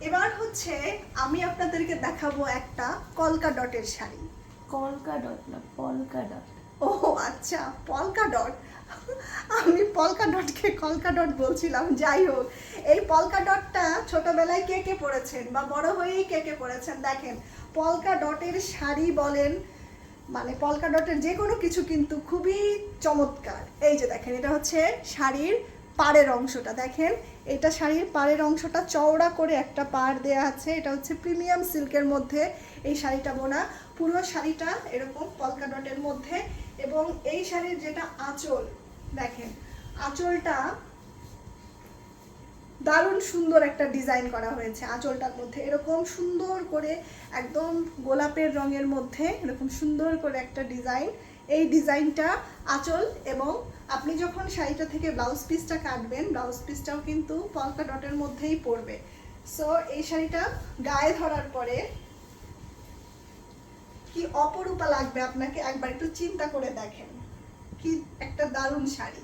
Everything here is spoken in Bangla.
এবার হচ্ছে আমি আপনাদেরকে দেখাবো একটা কলকা ডটের শাড়ি। কলকা ডট না, পলকা ডট। ও আচ্ছা, পলকা ডট। আমি পলকা ডটকে কলকা ডট বলছিলাম। যাই হোক, এই পলকা ডটটা ছোটবেলায় কে কে পড়েছেন বা বড় হয়েই কে কে পড়েছেন? দেখেন, পলকা ডটের শাড়ি বলেন, মানে পলকা ডটের যে কোনো কিছু কিন্তু খুবই চমৎকার। এই যে দেখেন, এটা হচ্ছে শাড়ির পাড়ের অংশটা। দেখেন, এটা শাড়ির পাড়ের অংশটা চওড়া করে একটা পাড় দেয়া আছে। এটা হচ্ছে প্রিমিয়াম সিল্কের মধ্যে এই শাড়িটা বোনা। পুরো শাড়িটা এরকম পলকা ডটের মধ্যে। এবং এই শাড়ির যেটা আঁচল, দেখেন আঁচলটা দারুণ সুন্দর একটা ডিজাইন করা হয়েছে। আঁচলটার মধ্যে এরকম সুন্দর করে একদম গোলাপের রঙের মধ্যে এরকম সুন্দর করে একটা ডিজাইন। এই ডিজাইনটা আঁচল, এবং আপনি যখন শাড়িটা থেকে ব্লাউজ পিসটা কাটবেন, ব্লাউজ পিসটাও কিন্তু পলকা ডটের মধ্যেই পড়বে। সো এই শাড়িটা গায়ে ধরার পরে কি অপরূপা লাগবে আপনাকে একবার একটু চিন্তা করে দেখেন। কি একটা দারুণ শাড়ি।